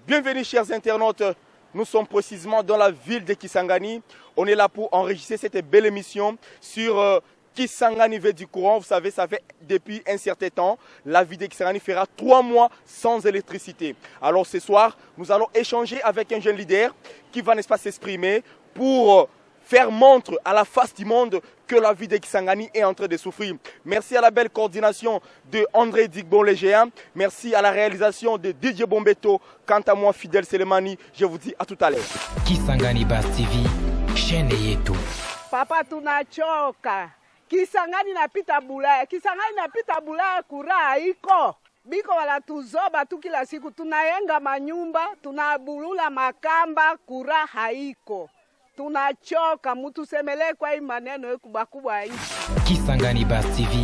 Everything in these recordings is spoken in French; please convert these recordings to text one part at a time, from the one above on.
Bienvenue chers internautes, nous sommes précisément dans la ville de Kisangani. On est là pour enregistrer cette belle émission sur Kisangani veut du courant. Vous savez, ça fait depuis un certain temps, la ville de Kisangani fera 3 mois sans électricité. Alors ce soir, nous allons échanger avec un jeune leader qui va, n'est-ce pas, s'exprimer pour faire montre à la face du monde que la ville de Kisangani est en train de souffrir. Merci à la belle coordination de André Digbo le géant. Merci à la réalisation de DJ Bombeto. Quant à moi, Fidel Selemani, je vous dis à tout à l'heure. Kisangani Bas TV, chaîne yetu. Papa tunachoka. Kisangani napita Bulaya. Kisangani napita Bulaya kura iko. Biko wala tuzoba tu kila siku. Tunayenga manyumba, tunabulula makamba, kura haiko. Tunachoka, mutusemele kwa hii maneno kubwa hivi. Kisangani Bas TV,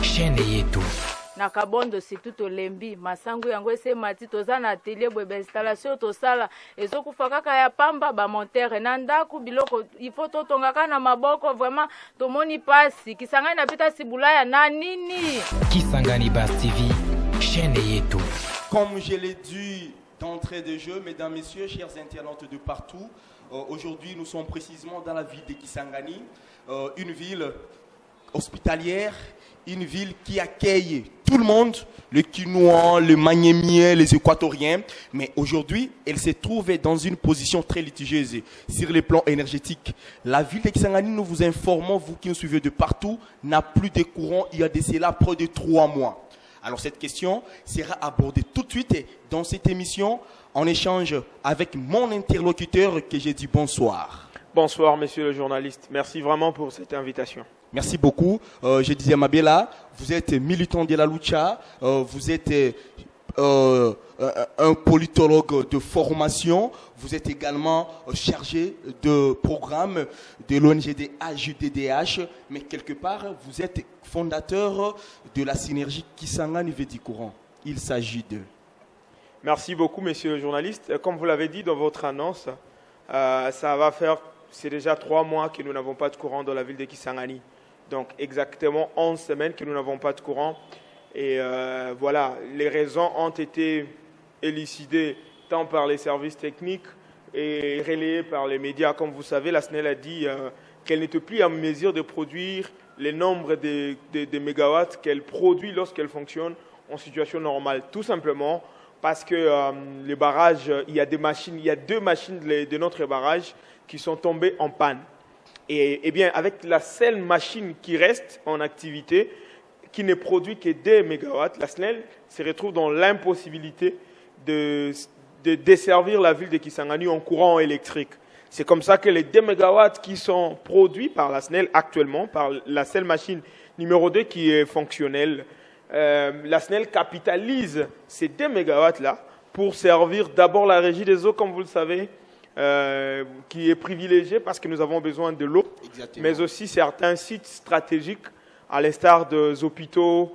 chaîne yetu. Na kabondo situ tolembi masangu yango ese mati toza na atelier bwebe installation tosala ezokufa kaka ya pamba ba montere na ndaku biloko ifo totongaka na maboko vraiment tomoni pasi Kisangani napita Sibulaya na nini. Kisangani Bas TV, chaîne yetu. Comme je l'ai dit d'entrée de jeu, mesdames, messieurs, chers internautes de partout, aujourd'hui nous sommes précisément dans la ville de Kisangani, une ville hospitalière, une ville qui accueille tout le monde, les Quinois, les Magnémiens, les Équatoriens. Mais aujourd'hui, elle se trouve dans une position très litigieuse sur le plan énergétique. La ville de Kisangani, nous vous informons, vous qui nous suivez de partout, n'a plus de courant il y a de cela près de 3 mois. Alors cette question sera abordée tout de suite dans cette émission en échange avec mon interlocuteur que j'ai dit bonsoir. Bonsoir, monsieur le journaliste. Merci vraiment pour cette invitation. Merci beaucoup. Je disais Mabela, vous êtes militant de la lucha, vous êtes un politologue de formation, vous êtes également chargé de programme de l'ONG HUDDH, mais quelque part, vous êtes fondateur de la synergie Kisangani veut du courant. Il s'agit de... Merci beaucoup, monsieur le journaliste. Comme vous l'avez dit dans votre annonce, ça va faire, c'est déjà 3 mois que nous n'avons pas de courant dans la ville de Kisangani. Donc exactement 11 semaines que nous n'avons pas de courant. Et voilà, les raisons ont été élucidées tant par les services techniques et relayées par les médias. Comme vous savez, la SNEL a dit qu'elle n'était plus en mesure de produire le nombre de mégawatts qu'elle produit lorsqu'elle fonctionne en situation normale. Tout simplement parce que les barrages, il y a 2 machines de notre barrage qui sont tombées en panne. Et bien, avec la seule machine qui reste en activité, qui ne produit que 2 mégawatts, la SNEL se retrouve dans l'impossibilité de desservir la ville de Kisangani en courant électrique. C'est comme ça que les 2 mégawatts qui sont produits par la SNEL actuellement, par la seule machine numéro 2 qui est fonctionnelle, la SNEL capitalise ces 2 mégawatts-là pour servir d'abord la régie des eaux, comme vous le savez, qui est privilégiée parce que nous avons besoin de l'eau, mais aussi certains sites stratégiques à l'instar des hôpitaux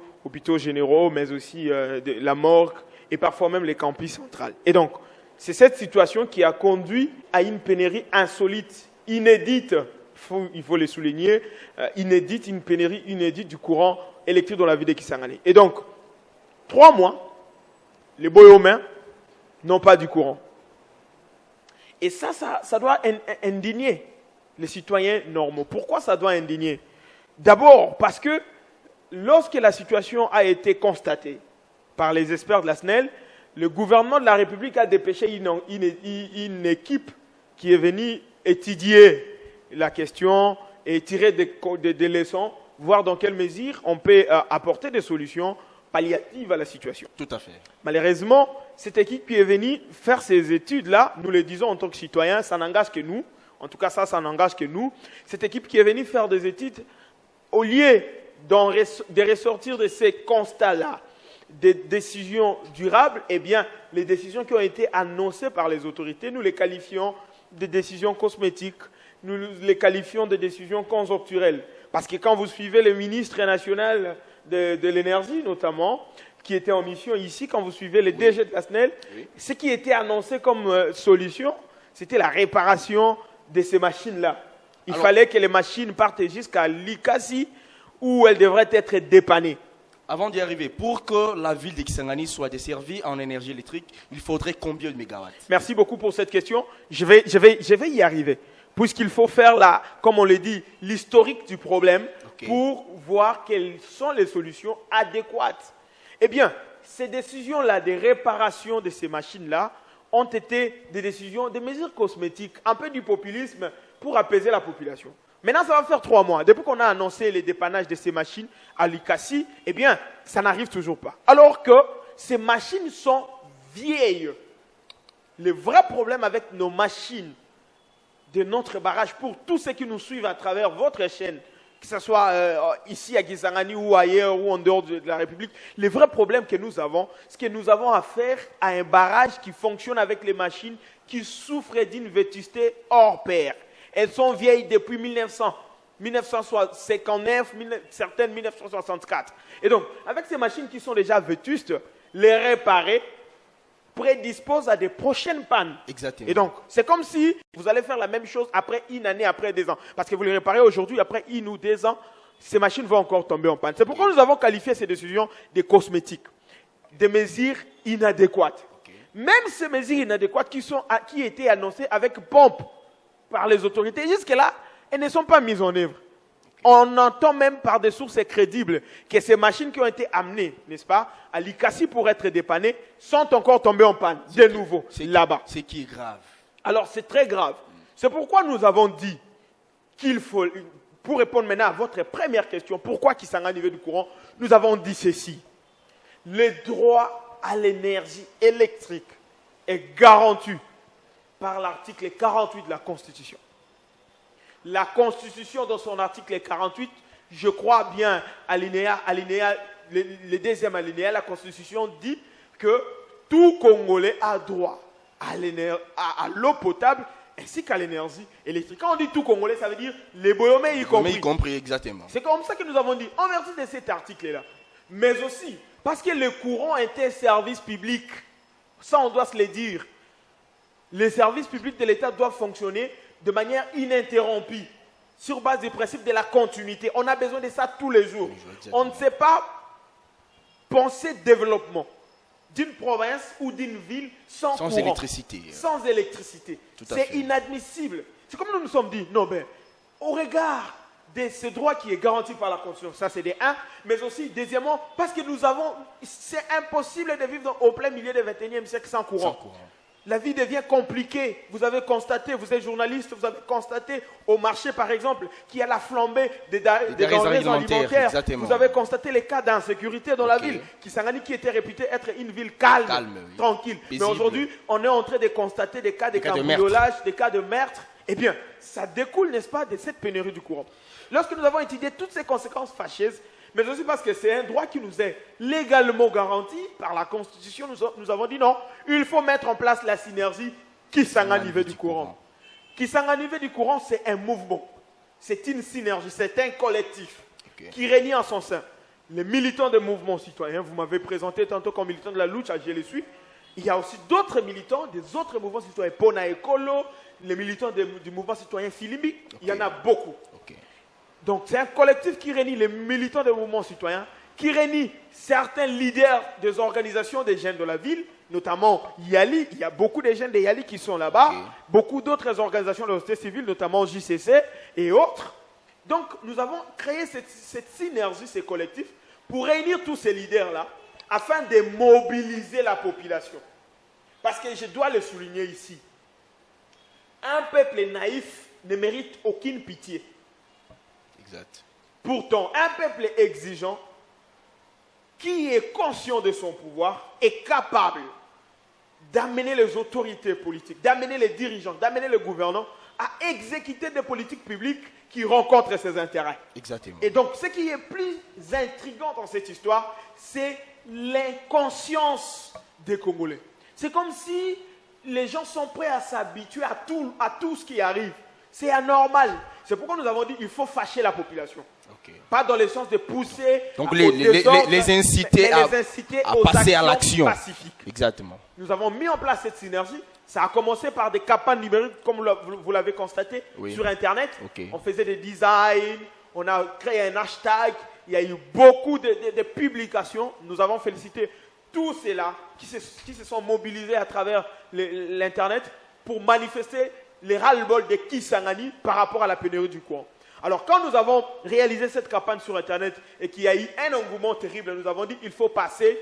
généraux, mais aussi de la morgue et parfois même les campus centrales. Et donc, c'est cette situation qui a conduit à une pénurie insolite, inédite, il faut le souligner, une pénurie inédite du courant électrique dans la ville de Kisangani. Et donc, 3 mois, les Boyomins n'ont pas du courant. Et ça doit indigner les citoyens normaux. Pourquoi ça doit indigner? D'abord parce que lorsque la situation a été constatée par les experts de la SNEL, le gouvernement de la République a dépêché une équipe qui est venue étudier la question et tirer des leçons, voir dans quelle mesure on peut apporter des solutions palliatives à la situation. Tout à fait. Malheureusement, cette équipe qui est venue faire ces études-là, nous le disons en tant que citoyens, ça n'engage que nous. En tout cas, ça n'engage que nous. Cette équipe qui est venue faire des études, au lieu de ressortir de ces constats-là, des décisions durables, eh bien, les décisions qui ont été annoncées par les autorités, nous les qualifions de décisions cosmétiques, nous les qualifions de décisions conjoncturelles. Parce que quand vous suivez le ministre national de l'énergie, notamment, qui était en mission ici, quand vous suivez les DG de la SNEL, ce qui était annoncé comme solution, c'était la réparation de ces machines-là. Il fallait que les machines partent jusqu'à Likasi, où elles devraient être dépannées. Avant d'y arriver, pour que la ville de Kisangani soit desservie en énergie électrique, il faudrait combien de mégawatts? Merci beaucoup pour cette question. Je vais y arriver. Puisqu'il faut faire, comme on l'a dit, l'historique du problème pour voir quelles sont les solutions adéquates. Eh bien, ces décisions-là de réparation de ces machines-là ont été des décisions, des mesures cosmétiques, un peu du populisme pour apaiser la population. Maintenant, ça va faire 3 mois. Depuis qu'on a annoncé les dépannages de ces machines à Likasi, eh bien, ça n'arrive toujours pas. Alors que ces machines sont vieilles. Le vrai problème avec nos machines de notre barrage, pour tous ceux qui nous suivent à travers votre chaîne, que ce soit ici à Kisangani ou ailleurs ou en dehors de la République, le vrai problème que nous avons, c'est que nous avons affaire à un barrage qui fonctionne avec les machines qui souffrent d'une vétusté hors pair. Elles sont vieilles depuis 1959, certaines 1964. Et donc, avec ces machines qui sont déjà vétustes, les réparer prédispose à des prochaines pannes. Exactement. Et donc, c'est comme si vous allez faire la même chose après une année, après 2 ans. Parce que vous les réparez aujourd'hui, après 1 ou 2 ans, ces machines vont encore tomber en panne. C'est pourquoi nous avons qualifié ces décisions de cosmétiques, des mesures inadéquates. Même ces mesures inadéquates qui étaient annoncées avec pompe par les autorités, jusque-là, elles ne sont pas mises en œuvre. On entend même par des sources crédibles que ces machines qui ont été amenées, n'est-ce pas, à Likasi pour être dépannées, sont encore tombées en panne, de nouveau, là-bas. Ce qui est grave. Alors, c'est très grave. C'est pourquoi nous avons dit qu'il faut, pour répondre maintenant à votre première question, pourquoi Kisangani niveau du courant, nous avons dit ceci. Le droit à l'énergie électrique est garanti par l'article 48 de la Constitution. La Constitution, dans son article 48, je crois bien, le deuxième alinéa, la Constitution dit que tout Congolais a droit à l'eau potable ainsi qu'à l'énergie électrique. Quand on dit tout Congolais, ça veut dire les Boyomé y compris. Y compris, exactement. C'est comme ça que nous avons dit, en vertu de cet article-là. Mais aussi, parce que le courant est un service public, ça on doit se le dire. Les services publics de l'État doivent fonctionner de manière ininterrompue, sur base du principe de la continuité. On a besoin de ça tous les jours. On ne sait pas penser développement d'une province ou d'une ville sans courant. Électricité. Sans électricité. C'est inadmissible. C'est comme nous nous sommes dit, non, ben, au regard de ce droit qui est garanti par la Constitution, ça c'est des 1, mais aussi, deuxièmement, parce que c'est impossible de vivre au plein milieu du 21e siècle sans courant. La vie devient compliquée. Vous avez constaté, vous êtes journaliste, vous avez constaté au marché, par exemple, qu'il y a la flambée des denrées alimentaires. Exactement. Vous avez constaté les cas d'insécurité dans la ville. Kisangani qui était réputée être une ville calme, tranquille. Paisible. Mais aujourd'hui, on est en train de constater des cas de cambriolage, des cas de meurtre. Eh bien, ça découle, n'est-ce pas, de cette pénurie du courant. Lorsque nous avons étudié toutes ces conséquences fâcheuses, mais aussi parce que c'est un droit qui nous est légalement garanti par la Constitution, nous avons dit non, il faut mettre en place la synergie Kisangani du courant. Kisangani du courant, c'est un mouvement, c'est une synergie, c'est un collectif qui réunit en son sein les militants des mouvements citoyens. Vous m'avez présenté tantôt comme militant de la lutte, je les suis. Il y a aussi d'autres militants, des autres mouvements citoyens, Pona Ekolo, les militants du mouvement citoyen Filimbi, il y en a beaucoup. Donc c'est un collectif qui réunit les militants des mouvements citoyens, qui réunit certains leaders des organisations des jeunes de la ville, notamment Yali. Il y a beaucoup de jeunes de Yali qui sont là-bas, beaucoup d'autres organisations de la société civile, notamment JCC et autres. Donc nous avons créé cette synergie, ces collectifs, pour réunir tous ces leaders-là, afin de mobiliser la population. Parce que je dois le souligner ici, un peuple naïf ne mérite aucune pitié. Exact. Pourtant, un peuple exigeant, qui est conscient de son pouvoir, est capable d'amener les autorités politiques, d'amener les dirigeants, d'amener les gouvernants à exécuter des politiques publiques qui rencontrent ses intérêts. Exactement. Et donc, ce qui est plus intriguant dans cette histoire, c'est l'inconscience des Congolais. C'est comme si les gens sont prêts à s'habituer à tout ce qui arrive. C'est anormal. C'est pourquoi nous avons dit qu'il faut fâcher la population. Pas dans le sens de pousser, donc les inciter à passer à l'action pacifique. Exactement. Nous avons mis en place cette synergie. Ça a commencé par des campagnes numériques, comme vous l'avez constaté, sur Internet. On faisait des designs, on a créé un hashtag, Il y a eu beaucoup de publications. Nous avons félicité tous ceux-là qui se sont mobilisés à travers l'Internet pour manifester les ras-le-bol de Kisangani par rapport à la pénurie du courant. Alors, quand nous avons réalisé cette campagne sur Internet et qu'il y a eu un engouement terrible, nous avons dit qu'il faut passer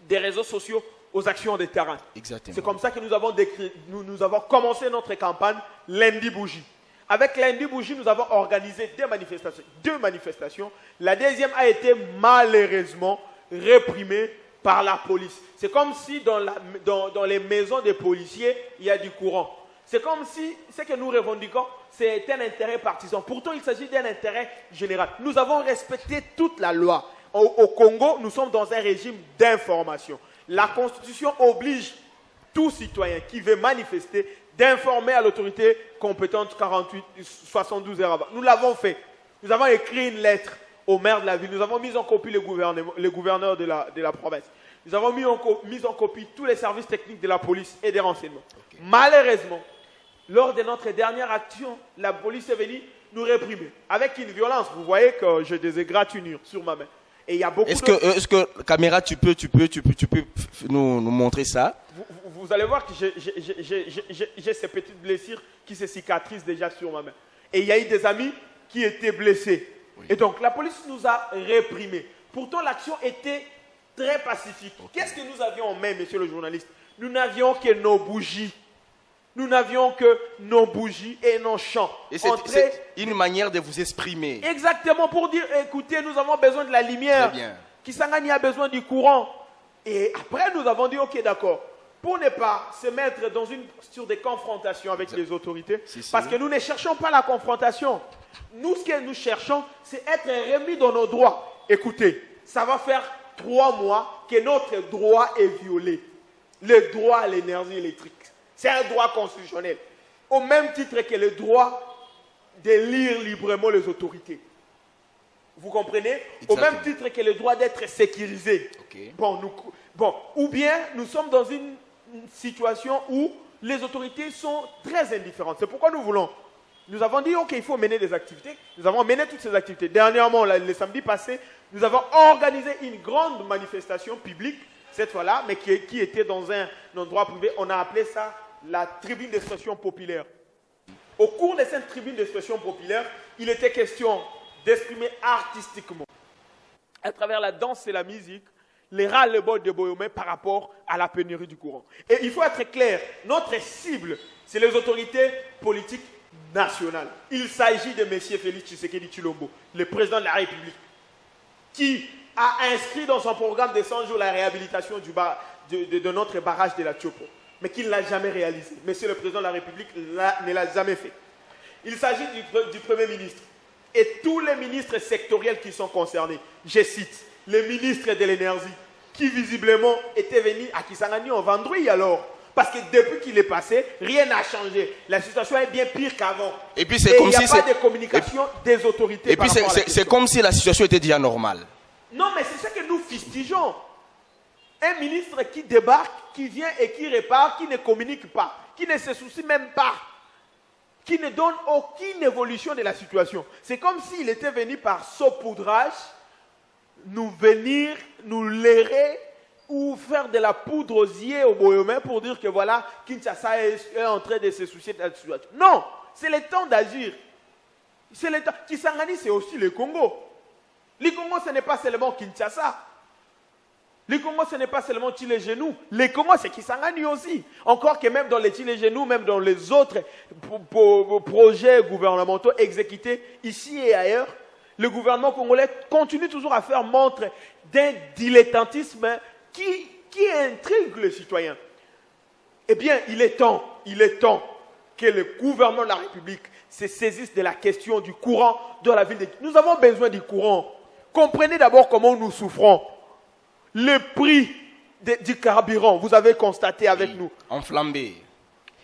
des réseaux sociaux aux actions de terrain. C'est comme ça que nous avons commencé notre campagne Lundi Bougie. Avec Lundi Bougie, nous avons organisé deux manifestations. La deuxième a été malheureusement réprimée par la police. C'est comme si dans les maisons des policiers, il y a du courant. C'est comme si ce que nous revendiquons, c'est un intérêt partisan. Pourtant, il s'agit d'un intérêt général. Nous avons respecté toute la loi. Au Congo, nous sommes dans un régime d'information. La Constitution oblige tout citoyen qui veut manifester d'informer à l'autorité compétente 72 heures avant. Nous l'avons fait. Nous avons écrit une lettre au maire de la ville. Nous avons mis en copie les gouverneurs de la province. Nous avons mis en copie tous les services techniques de la police et des renseignements. Okay. Malheureusement, lors de notre dernière action, la police est venue nous réprimer avec une violence. Vous voyez que j'ai des égratignures sur ma main. Et il y a beaucoup est-ce que caméra, tu peux nous montrer ça? Vous allez voir que j'ai ces petites blessures qui se cicatrisent déjà sur ma main. Et il y a eu des amis qui étaient blessés. Oui. Et donc la police nous a réprimés. Pourtant l'action était très pacifique. Okay. Qu'est-ce que nous avions en main, monsieur le journaliste? Nous n'avions que nos bougies. Nous n'avions que nos bougies et nos chants. Et c'est une manière de vous exprimer. Exactement, pour dire, écoutez, nous avons besoin de la lumière. Très bien. Kisangani a besoin du courant. Et après, nous avons dit, ok, d'accord. Pour ne pas se mettre sur des confrontations avec les autorités, parce que nous ne cherchons pas la confrontation. Nous, ce que nous cherchons, c'est être remis dans nos droits. Écoutez, ça va faire 3 mois que notre droit est violé. Le droit à l'énergie électrique. C'est un droit constitutionnel. Au même titre que le droit d'élire librement les autorités. Vous comprenez? Exactement. Au même titre que le droit d'être sécurisé. Okay. Ou bien nous sommes dans une situation où les autorités sont très indifférentes. C'est pourquoi nous avons dit, ok, il faut mener des activités. Nous avons mené toutes ces activités. Dernièrement, le samedi passé, nous avons organisé une grande manifestation publique, cette fois-là, mais qui était dans un endroit privé. On a appelé ça la tribune d'expression populaire. Au cours de cette tribune d'expression populaire, il était question d'exprimer artistiquement, à travers la danse et la musique, les ras-le-bol de Boyomé par rapport à la pénurie du courant. Et il faut être clair, notre cible, c'est les autorités politiques nationales. Il s'agit de M. Félix Tshisekedi Tshilombo, le président de la République, qui a inscrit dans son programme de 100 jours la réhabilitation de notre barrage de la Tchopo, mais qu'il ne l'a jamais réalisé. Monsieur le président de la République ne l'a jamais fait. Il s'agit du Premier ministre et tous les ministres sectoriels qui sont concernés. Je cite, le ministre de l'énergie, qui visiblement était venu à Kisangani en vendredi alors. Parce que depuis qu'il est passé, rien n'a changé. La situation est bien pire qu'avant. Et puis c'est comme si il n'y a pas de communication des autorités. Et puis c'est comme si la situation était déjà normale. Non, mais c'est ce que nous fustigeons. Un ministre qui débarque, qui vient et qui répare, qui ne communique pas, qui ne se soucie même pas, qui ne donne aucune évolution de la situation. C'est comme s'il était venu par saupoudrage, nous venir, nous lérer ou faire de la poudre aux yeux au Boyomé pour dire que voilà, Kinshasa est en train de se soucier de la situation. Non, c'est le temps d'agir. C'est le temps. Kisangani, c'est aussi le Congo. Le Congo, ce n'est pas seulement Kinshasa. Le Congo, ce n'est pas seulement Tchilé-Genou. Le Congo, c'est Kisangani aussi. Encore que même dans les Tchilé-Genou, même dans les autres projets gouvernementaux exécutés ici et ailleurs, le gouvernement congolais continue toujours à faire montre d'un dilettantisme qui intrigue les citoyens. Eh bien, il est temps que le gouvernement de la République se saisisse de la question du courant dans la ville de... Nous avons besoin du courant. Comprenez d'abord comment nous souffrons. Le prix du carburant, vous avez constaté avec nous. Enflammé.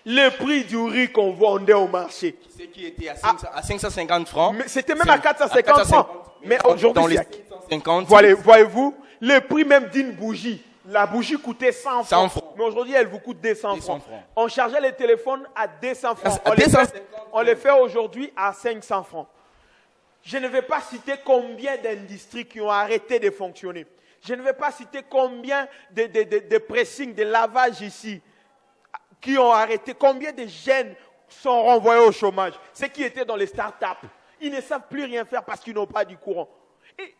Le prix du riz qu'on vendait au marché. Ce qui était à 550 francs. C'était même à 450 francs. Mais aujourd'hui, c'est à 450. Voyez-vous, le prix même d'une bougie. La bougie coûtait 100 francs. Mais aujourd'hui, elle vous coûte 200 francs. On chargeait les téléphones à 200 francs. On les fait aujourd'hui à 500 francs. Je ne vais pas citer combien d'industries qui ont arrêté de fonctionner. Je ne vais pas citer combien de pressing, de lavage ici qui ont arrêté. Combien de jeunes sont renvoyés au chômage. Ceux qui étaient dans les start-up, ils ne savent plus rien faire parce qu'ils n'ont pas du courant. Et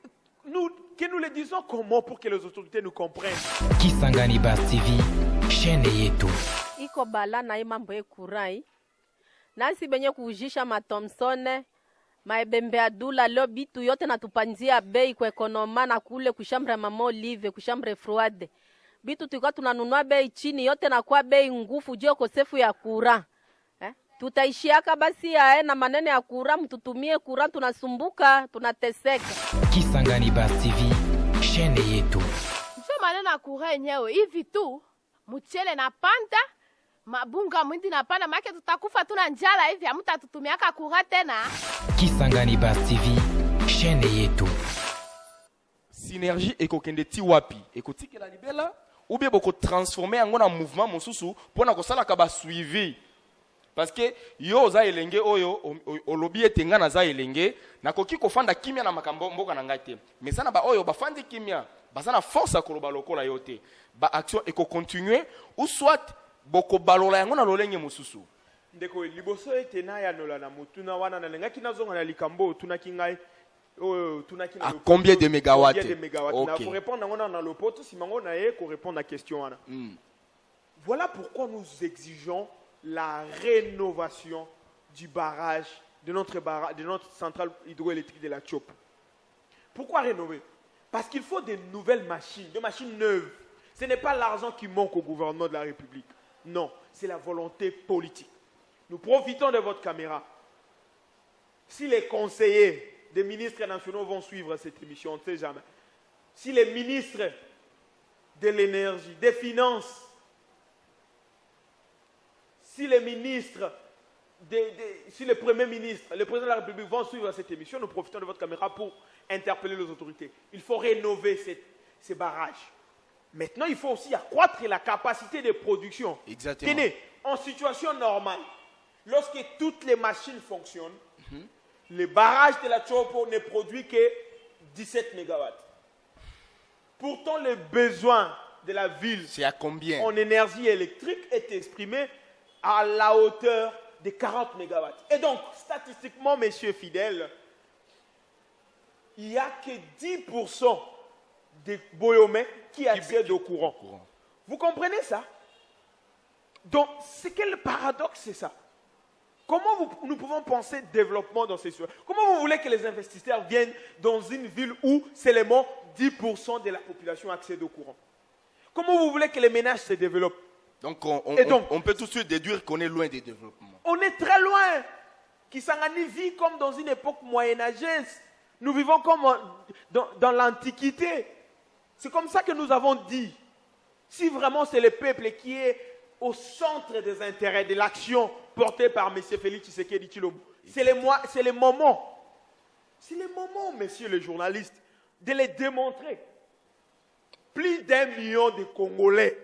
que nous le disons comment pour que les autorités nous comprennent. Kisangani Buzz TV, chaîne yetu. Iko bala na mambo ya kurai. Nasi benye kujisha matomsone, maebembe adula leo bitu yote natupanzia bei kwa ekonoma na kule kushambre mama Olive, kushambre Froide. Bitu tulikuwa tunanunua bei chini yote na kwa bei ngufu juu kosefu ya kura. Tutaishiaka basi na manene ya kura, mtutumie kura, tunasumbuka, tunateseka. Kisangani Buzz TV, chaîne yetu. Msho manene ya kura yenyewe hivi tu, mchele na panda, mabunga mwindi na panda, make tutakufa tuna njala hivi, hamtatutumiaka kura tena. Kisangani Buzz TV, chaîne yetu. Synergie ekokende ti wapi? Ekotike la libela ou bien boko transformer en un mouvement mosusu pour na kosala ka ba suivi. Parce que yo za elenge oyo olobi etenga na za elenge na koki kofanda kimia na makambo mboka na ngate. Mais ça na ba oyo ba fandi kimia, ba sana force akoloba lokola yote. Ba action eko continuer ou soit boko balola yango na lolenge mosusu. Ndeko liboso etena ya nola na mutuna wana na lenga kinazonga na likambo tunaki ngai. À combien de mégawatts? Okay. Pour répondre à l'opoto, si mango na pour répondre à la question. Voilà pourquoi nous exigeons la rénovation du barrage, de notre centrale hydroélectrique de la Tchop. Pourquoi rénover? Parce qu'il faut des nouvelles machines, des machines neuves. Ce n'est pas l'argent qui manque au gouvernement de la République. Non, c'est la volonté politique. Nous profitons de votre caméra. Si les conseillers des ministres nationaux vont suivre cette émission, on ne sait jamais. Si les ministres de l'énergie, des finances, si les ministres, si le premier ministre, le président de la République vont suivre cette émission, nous profitons de votre caméra pour interpeller les autorités. Il faut rénover ces barrages. Maintenant, il faut aussi accroître la capacité de production. Exactement. Tenez, en situation normale, lorsque toutes les machines fonctionnent, le barrage de la Chopo ne produit que 17 MW. Pourtant, le besoin de la ville à combien? En énergie électrique est exprimé à la hauteur de 40 MW. Et donc, statistiquement, messieurs fidèles, il n'y a que 10% des Boyomais qui accèdent au courant. Vous comprenez ça? Donc, c'est quel paradoxe c'est ça? Comment nous pouvons penser développement dans ces situations? Comment vous voulez que les investisseurs viennent dans une ville où seulement 10% de la population accède au courant? Comment vous voulez que les ménages se développent? Donc on peut tout de suite déduire qu'on est loin des développements. On est très loin. Kisangani vit comme dans une époque moyenâgeuse. Nous vivons comme dans l'Antiquité. C'est comme ça que nous avons dit. Si vraiment c'est le peuple qui est au centre des intérêts de l'action portée par M. Félix Tshisekedi Tshilombo. C'est le moment. C'est le moment, messieurs les journalistes, de les démontrer. Plus d'1 million de Congolais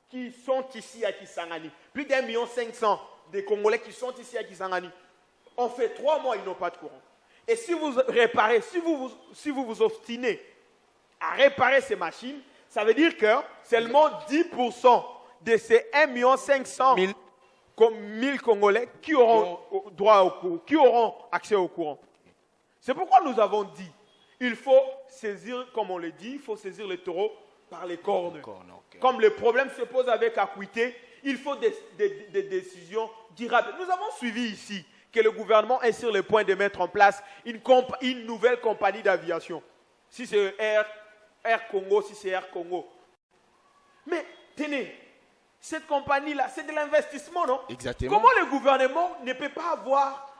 qui sont ici à Kisangani. Plus d'1,5 million de Congolais qui sont ici à Kisangani. On fait 3 mois, ils n'ont pas de courant. Et si vous réparez, si vous vous obstinez à réparer ces machines, ça veut dire que seulement 10% de ces 1,5 million Congolais qui auront droit au courant, qui auront accès au courant. C'est pourquoi nous avons dit, il faut saisir, comme on le dit, il faut saisir le taureau par les cornes. Okay. Comme le problème se pose avec Akwite, il faut des décisions durables. Nous avons suivi ici que le gouvernement est sur le point de mettre en place une nouvelle compagnie d'aviation. Si c'est Air Congo, si c'est Air Congo. Mais tenez, cette compagnie-là, c'est de l'investissement, non? Exactement. Comment le gouvernement ne peut pas avoir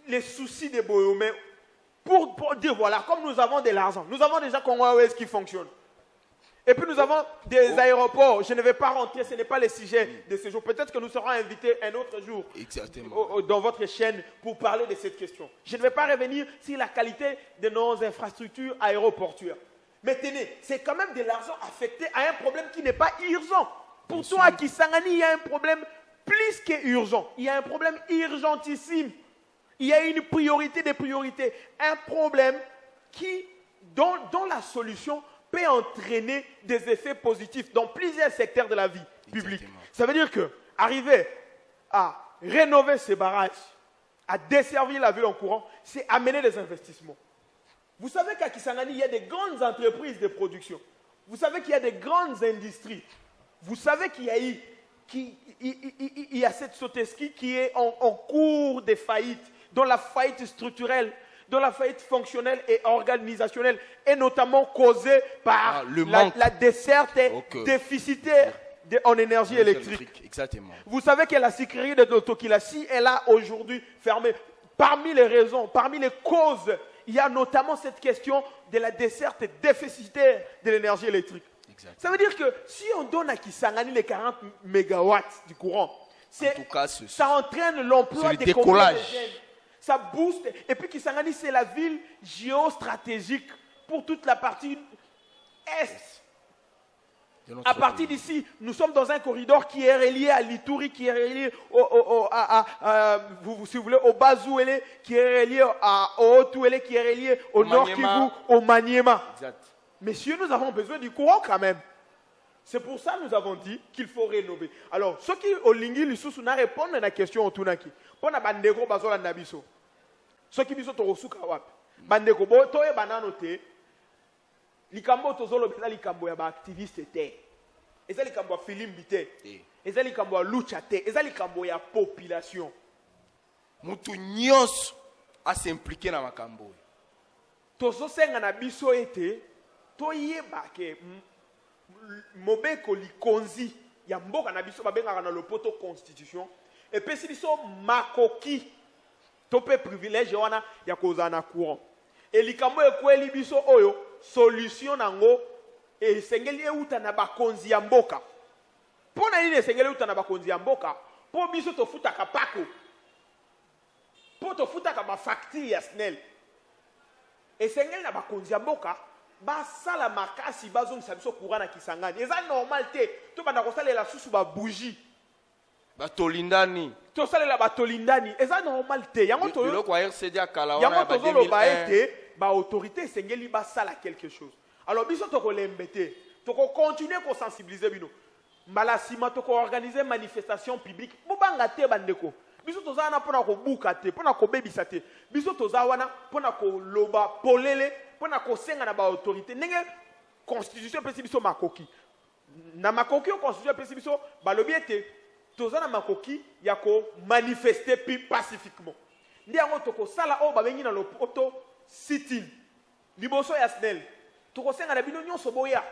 les soucis des Boyomais pour dire, voilà, comme nous avons de l'argent, nous avons déjà Congo Airways qui fonctionne. Et puis nous avons des aéroports. Je ne vais pas rentrer, ce n'est pas le sujet de ce jour. Peut-être que nous serons invités un autre jour dans votre chaîne pour parler de cette question. Je ne vais pas revenir sur la qualité de nos infrastructures aéroportuaires. Mais tenez, c'est quand même de l'argent affecté à un problème qui n'est pas urgent. Pour toi, à Kisangani, il y a un problème plus qu'urgent. Il y a un problème urgentissime. Il y a une priorité des priorités. Un problème dont la solution peut entraîner des effets positifs dans plusieurs secteurs de la vie publique. Exactement. Ça veut dire que arriver à rénover ces barrages, à desservir la ville en courant, c'est amener des investissements. Vous savez qu'à Kisangani, il y a des grandes entreprises de production. Vous savez qu'il y a des grandes industries. Vous savez qu'il y a il y a cette Soteski qui est en cours de faillite, dont la faillite structurelle, dont la faillite fonctionnelle et organisationnelle est notamment causée par la desserte déficitaire en énergie électrique. Exactement. Vous savez que la sucrerie de Tokilasi, elle a aujourd'hui fermé. Parmi les raisons, parmi les causes, il y a notamment cette question de la desserte déficitaire de l'énergie électrique. Exactement. Ça veut dire que si on donne à Kisangani les 40 mégawatts du courant, ça entraîne l'emploi des décollage. Ça booste. Et puis Kisangani, c'est la ville géostratégique pour toute la partie est. À partir d'ici, nous sommes dans un corridor qui est relié à l'Ituri, qui est relié si vous voulez, au Bazouélé, qui est relié au Haut-Touélé, qui est relié au Nord Kivu, au Maniema. Exact. Messieurs, nous avons besoin du courant quand même. C'est pour ça que nous avons dit qu'il faut rénover. Alors, ceux qui ont lingi lisusu na répondre à la question otunaki. Pona bandeko bazola nabiso. Ceux qui biso torosuka wapi. Bandeko bo toye banano te. Likambo tozolo beza likambo ya ba activiste te. Eza likambo ya filimbi te. Eza likambo ya lucha te. Eza likambo ya population. Mutu nyos a s'impliquer na makambo. Tozo senga na biso ete toyeba ke mobeko likonzi ya mboka na biso babengaka na lopoto constitution epesi biso makoki to pe privilège wana ya kozala na courant elikambo ekweli biso oyo solution nango esengeli euta na bakonzi ya mboka mpona nini esengeli euta na bakonzi ya mboka mpo biso tofutaka pako mpo tofutaka bafacture ya SNEL esengeli na bakonzi ya mboka basala makasi bazongisa biso courant na Kisangani. Eza normal te. To banda kosalela susu ba bougie. Batolindani. To salela batolindani. Eza normal te. Yango to le kwa RCD akala wana ba 2001. Ba autorité sengeli basala quelque chose. Alors biso to ko lembete. To ko continuer ko sensibiliser bino. Mbala sima to ko organiser manifestation publique. Bobanga te bandeko. Biso to za wana pona ko buka te, pona ko bebisa te. Biso to za wana pona ko loba polele. Pona kosenga na ba autorité ndenge constitution pesi biso makoki na makoki o constitution pesi biso balobi ete toza na makoki ya ko manifester pacifiquement ndi yango toko sala o babengi na lopoto sitil liboso ya SNEL toko senga na bino nyonso boya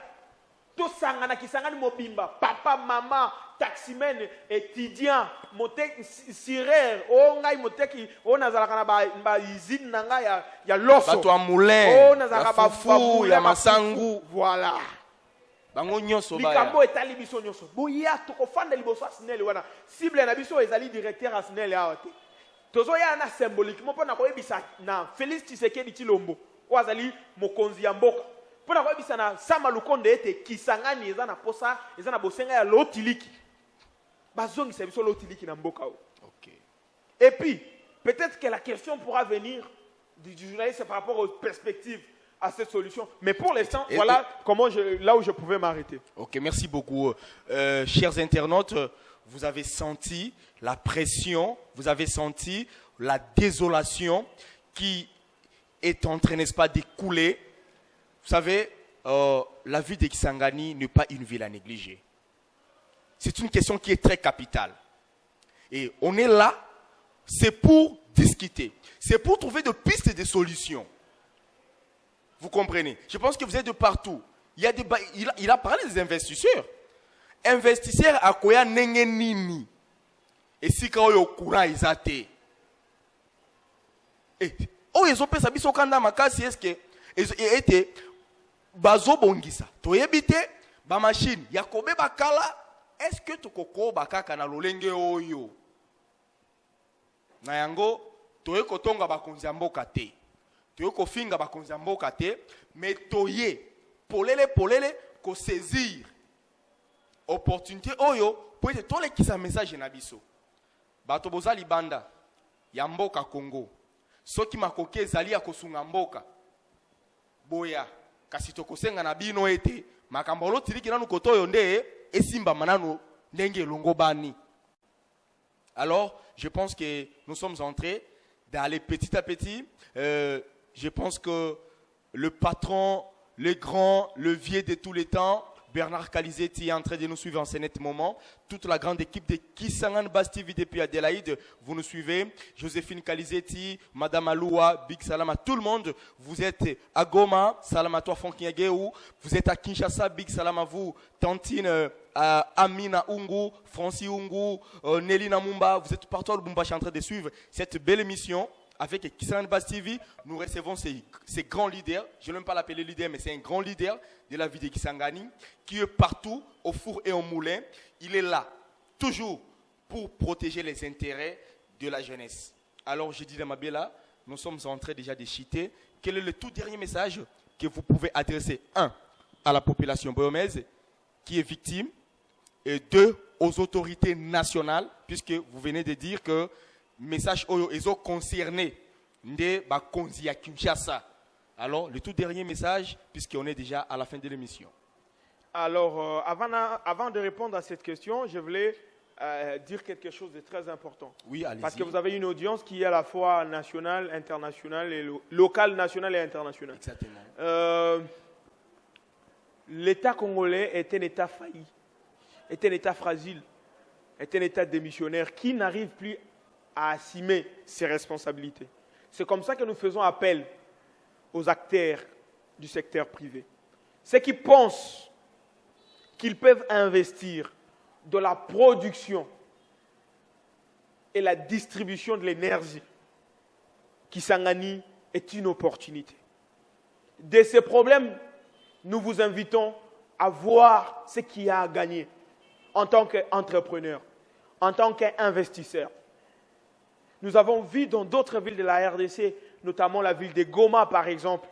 to sanga na Kisangani mobimba papa mama taximen étudiant motek sirer o ngai moteki o nazalaka na ba usine na ngai ya loso bato a moulin o nazalaka ba fufu ya masangu voilà bango nyonso ba likambo etali biso nyonso boya tokofanda liboso ya SNEL wana cible na biso ezali directeur ya SNEL ya te tozoya na symboliquement mpona koyebisa na Félix Tshisekedi Tshilombo o azali mokonzi ya mboka mpona koyebisa na Sama Lukonde ete Kisangani eza na posa eza na bosenga ya lotiliki bazongisa biso lotiliki na mboka o. OK. Et puis peut-être que la question pourra venir du journaliste par rapport aux perspectives à cette solution. Mais pour l'instant, voilà là où je pouvais m'arrêter. OK, merci beaucoup. Chers internautes, vous avez senti la pression, vous avez senti la désolation qui est en train, n'est-ce pas, d'écouler. Vous savez, la ville de Kisangani n'est pas une ville à négliger. C'est une question qui est très capitale. Et on est là, c'est pour discuter. C'est pour trouver des pistes et des solutions. Vous comprenez? Je pense que vous êtes de partout. Il a parlé des investisseurs. Investisseurs à quoi nini. Et si quand yo courant ils até. Et oh ils ont fait ça biso kanda makasi est-ce que été bazo bongisa. To yebite ba machine yakobe bakala est-ce que tokoko bakaka na lolenge oyo. Na yango toye kotonga bakonzi ya mboka te. Toye kofinga bakonzi ya mboka te, mais toye polele ko saisir opportunité oyo pour être tole kisa message na biso. Bato boza libanda. ya mboka Congo soki makoki ezali ya kosunga mboka boya kasi tokosenga na bino ete makambo lotiliki nanu koto oyo nde esimbama nanu ndenge elongo bani. Alors je pense que nous sommes entrés d'aller petit à petit. Je pense que le patron, le grand, le vieux de tous les temps, Bernard Kalizetti est en train de nous suivre en ce net moment. Toute la grande équipe de Kisangani Bass TV depuis Adélaïde, vous nous suivez. Joséphine Kalizetti, Madame Aloua, Big Salama, tout le monde. Vous êtes à Goma, Salam à toi Fonkiageu. Vous êtes à Kinshasa, Big Salam à vous. Tantine, Amina Ungu, Francis Ungu, Nelly Namumba. Vous êtes partout à Lubumbashi en train de suivre cette belle émission. Avec Kisangani Bass TV, nous recevons ces grands leaders. Je n'aime pas l'appeler leader, mais c'est un grand leader de la vie de Kisangani, qui est partout, au four et au moulin. Il est là, toujours, pour protéger les intérêts de la jeunesse. Alors, je dis à Mabela, nous sommes en train déjà de chiter. Quel est le tout dernier message que vous pouvez adresser, 1, à la population boyomaise, qui est victime, et 2, aux autorités nationales, puisque vous venez de dire que message oyo ezo concerné nde ba konzi ya Kinshasa. Alors le tout dernier message puisqu'on est déjà à la fin de l'émission. Alors avant de répondre à cette question, je voulais dire quelque chose de très important. Oui, allez-y. Parce que vous avez une audience qui est à la fois nationale, internationale et locale, nationale et internationale. Exactement. L'État congolais est un État failli, est un État fragile, est un État démissionnaire qui n'arrive plus à assumer ses responsabilités. C'est comme ça que nous faisons appel aux acteurs du secteur privé. Ceux qui pensent qu'ils peuvent investir dans la production et la distribution de l'énergie, Kisangani est une opportunité. De ces problèmes, nous vous invitons à voir ce qu'il y a à gagner en tant qu'entrepreneur, en tant qu'investisseur. Nous avons vu dans d'autres villes de la RDC, notamment la ville de Goma par exemple,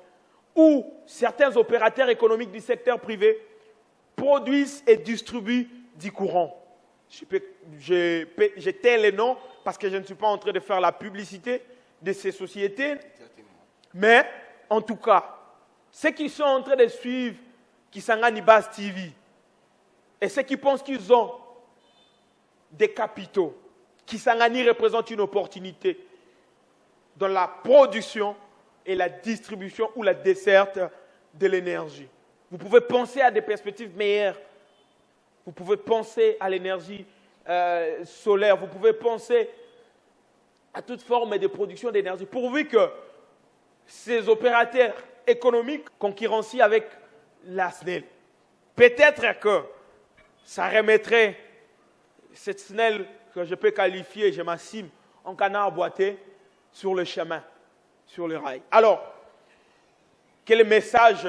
où certains opérateurs économiques du secteur privé produisent et distribuent du courant. Je tais les noms parce que je ne suis pas en train de faire la publicité de ces sociétés. Mais en tout cas, ceux qui sont en train de suivre Kisangani Bass TV et ceux qui pensent qu'ils ont des capitaux, Kisangani représente une opportunité dans la production et la distribution ou la desserte de l'énergie. Vous pouvez penser à des perspectives meilleures. Vous pouvez penser à l'énergie solaire. Vous pouvez penser à toute forme de production d'énergie. Pourvu que ces opérateurs économiques concurrencient avec la SNEL. Peut-être que ça remettrait cette SNEL que je peux qualifier, je m'assume, en canard boité sur le chemin, sur le rail. Alors, quel message?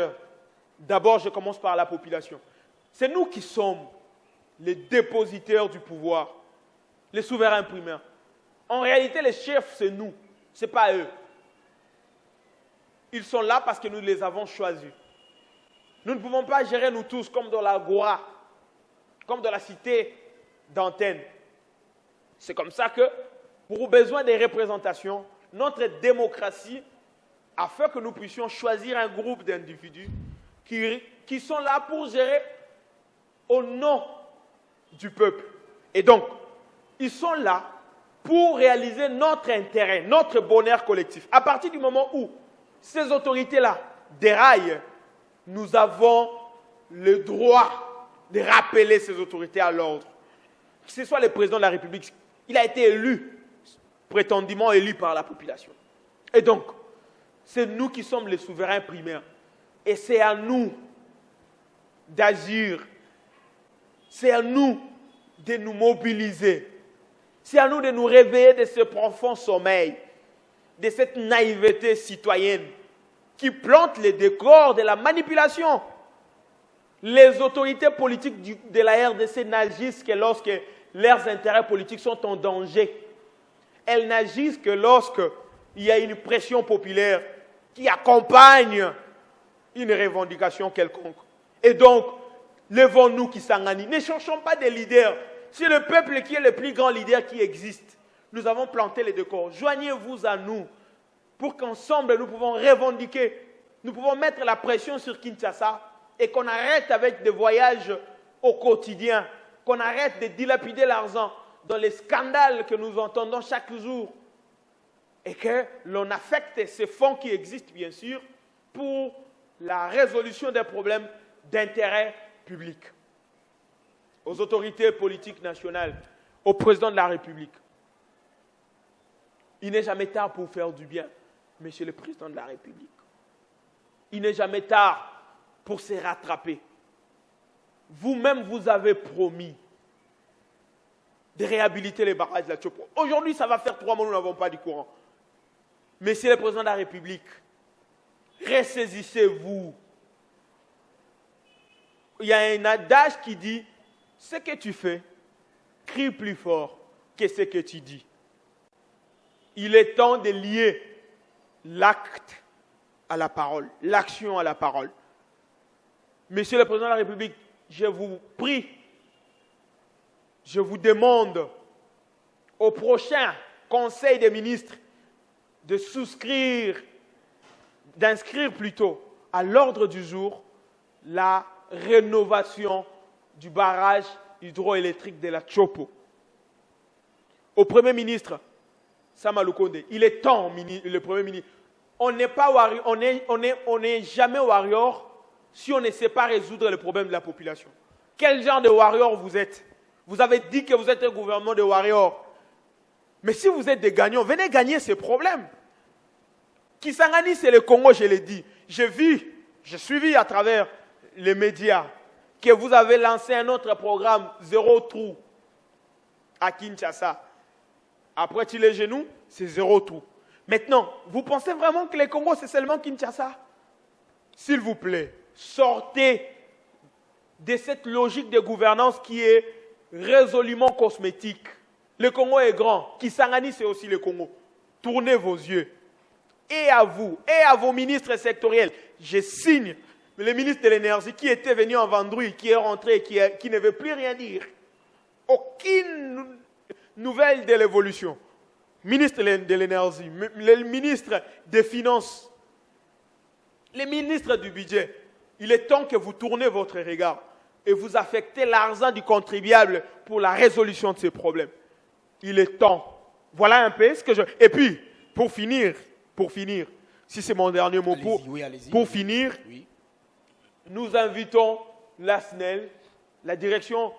D'abord, je commence par la population. C'est nous qui sommes les dépositaires du pouvoir, les souverains primaires. En réalité, les chefs, c'est nous, ce n'est pas eux. Ils sont là parce que nous les avons choisis. Nous ne pouvons pas gérer nous tous comme dans l'agora, comme dans la cité d'antenne. C'est comme ça que, pour besoin des représentations, notre démocratie a fait que nous puissions choisir un groupe d'individus qui sont là pour gérer au nom du peuple. Et donc, ils sont là pour réaliser notre intérêt, notre bonheur collectif. À partir du moment où ces autorités-là déraillent, nous avons le droit de rappeler ces autorités à l'ordre. Que ce soit le président de la République, il a été élu, prétendument élu par la population. Et donc, c'est nous qui sommes les souverains primaires. Et c'est à nous d'agir. C'est à nous de nous mobiliser. C'est à nous de nous réveiller de ce profond sommeil, de cette naïveté citoyenne qui plante les décors de la manipulation. Les autorités politiques de la RDC n'agissent que lorsque leurs intérêts politiques sont en danger. Elles n'agissent que lorsqu'il y a une pression populaire qui accompagne une revendication quelconque. Et donc, levons-nous Kisangani. Ne cherchons pas des leaders. C'est le peuple qui est le plus grand leader qui existe. Nous avons planté les décors. Joignez-vous à nous pour qu'ensemble nous pouvons revendiquer, nous pouvons mettre la pression sur Kinshasa et qu'on arrête avec des voyages au quotidien, qu'on arrête de dilapider l'argent dans les scandales que nous entendons chaque jour et que l'on affecte ces fonds qui existent bien sûr pour la résolution des problèmes d'intérêt public. Aux autorités politiques nationales, au président de la République, il n'est jamais tard pour faire du bien, Monsieur le Président de la République. Il n'est jamais tard pour se rattraper. Vous-même, vous avez promis de réhabiliter les barrages de la Tchopo. Aujourd'hui, ça va faire 3 mois, nous n'avons pas du courant. Monsieur le Président de la République, ressaisissez-vous. Il y a un adage qui dit, ce que tu fais, crie plus fort que ce que tu dis. Il est temps de lier l'acte à la parole, l'action à la parole. Monsieur le Président de la République, je vous prie, je vous demande au prochain Conseil des ministres de souscrire, d'inscrire plutôt à l'ordre du jour la rénovation du barrage hydroélectrique de la Tchopo. Au Premier ministre, Sama Lukonde, il est temps, le Premier ministre, on n'est jamais warrior si on ne sait pas résoudre le problème de la population. Quel genre de warrior vous êtes? Vous avez dit que vous êtes un gouvernement de warriors. Mais si vous êtes des gagnants, venez gagner ces problèmes. Kisangani, c'est le Congo, je l'ai dit. J'ai suivi à travers les médias que vous avez lancé un autre programme, Zéro Trou, à Kinshasa. Après les genoux, c'est Zéro Trou. Maintenant, vous pensez vraiment que le Congo, c'est seulement Kinshasa? S'il vous plaît, sortez de cette logique de gouvernance qui est résolument cosmétique. Le Congo est grand. Kisangani, c'est aussi le Congo. Tournez vos yeux. Et à vous, et à vos ministres sectoriels. Je signe le ministre de l'Énergie qui était venu en Vendrouille, qui est rentré, qui ne veut plus rien dire. Aucune nouvelle de l'évolution. Ministre de l'Énergie, le ministre des Finances, les ministres du Budget. Il est temps que vous tournez votre regard et vous affectez l'argent du contribuable pour la résolution de ces problèmes. Il est temps. Voilà un peu ce que je... Et puis, pour finir, si c'est mon dernier mot, pour finir, oui. Nous invitons la SNEL, la direction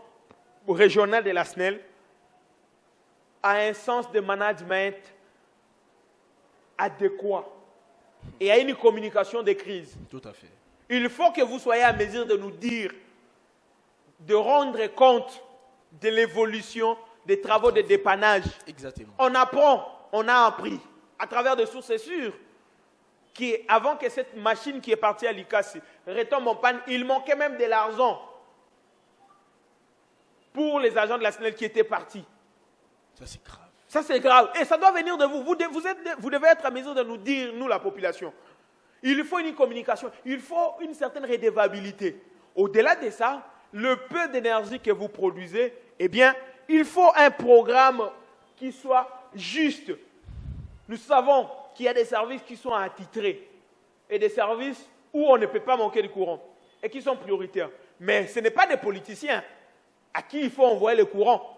régionale de la SNEL, à un sens de management adéquat et à une communication de crise. Tout à fait. Il faut que vous soyez à mesure de nous dire, de rendre compte de l'évolution des travaux de dépannage. Exactement. On apprend, on a appris à travers des sources sûres qu'avant que cette machine qui est partie à l'ICASI retombe en panne, il manquait même de l'argent pour les agents de la SNEL qui étaient partis. Ça, c'est grave. Ça, c'est grave. Et ça doit venir de vous. Vous devez être à mesure de nous dire, nous, la population. Il faut une communication. Il faut une certaine redevabilité. Au-delà de ça, le peu d'énergie que vous produisez, eh bien, il faut un programme qui soit juste. Nous savons qu'il y a des services qui sont attitrés et des services où on ne peut pas manquer de courant et qui sont prioritaires. Mais ce n'est pas des politiciens à qui il faut envoyer le courant.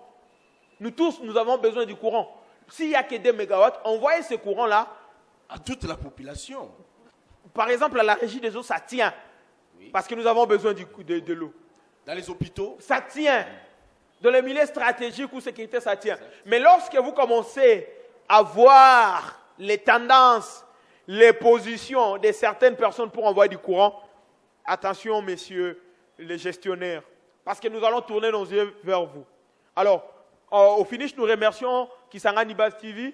Nous tous, nous avons besoin du courant. S'il n'y a que 2 mégawatts, envoyez ce courant-là à toute la population. Par exemple, à la régie des eaux, ça tient. Oui. Parce que nous avons besoin de l'eau. Dans les hôpitaux, ça tient. Dans les milieux stratégiques ou sécurité, ça tient. Mais lorsque vous commencez à voir les tendances, les positions de certaines personnes pour envoyer du courant, attention, messieurs les gestionnaires, parce que nous allons tourner nos yeux vers vous. Alors, au finish, nous remercions Kisangani Base TV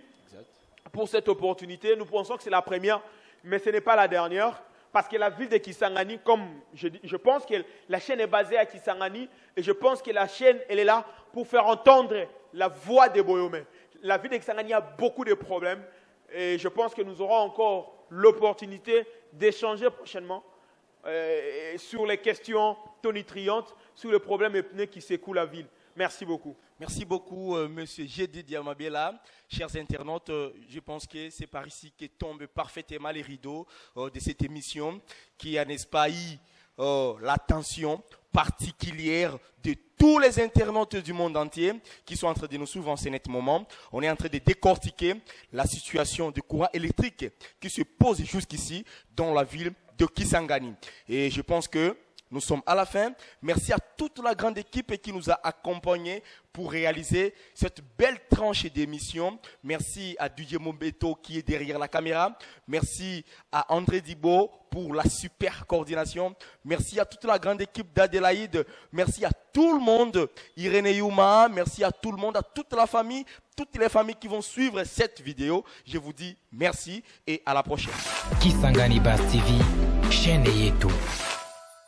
pour cette opportunité. Nous pensons que c'est la première, mais ce n'est pas la dernière. Parce que la ville de Kisangani, comme je pense que la chaîne est basée à Kisangani, et je pense que la chaîne, elle est là pour faire entendre la voix des Boyomé. La ville de Kisangani a beaucoup de problèmes, et je pense que nous aurons encore l'opportunité d'échanger prochainement sur les questions tonitruantes, sur les problèmes épineux qui secouent la ville. Merci beaucoup. Merci beaucoup, Monsieur Gédi Diamabela. Chers internautes, je pense que c'est par ici que tombent parfaitement les rideaux de cette émission qui a, n'est-ce pas, eu l'attention particulière de tous les internautes du monde entier qui sont en train de nous suivre en ce net moment. On est en train de décortiquer la situation du courant électrique qui se pose jusqu'ici dans la ville de Kisangani. Et je pense que nous sommes à la fin. Merci à toute la grande équipe qui nous a accompagnés pour réaliser cette belle tranche d'émission. Merci à Didier Mombeto qui est derrière la caméra. Merci à André Dibo pour la super coordination. Merci à toute la grande équipe d'Adélaïde. Merci à tout le monde. Irénée Youma, merci à tout le monde, à toute la famille, toutes les familles qui vont suivre cette vidéo. Je vous dis merci et à la prochaine. Kisangani Bass TV, chaîne Yetu.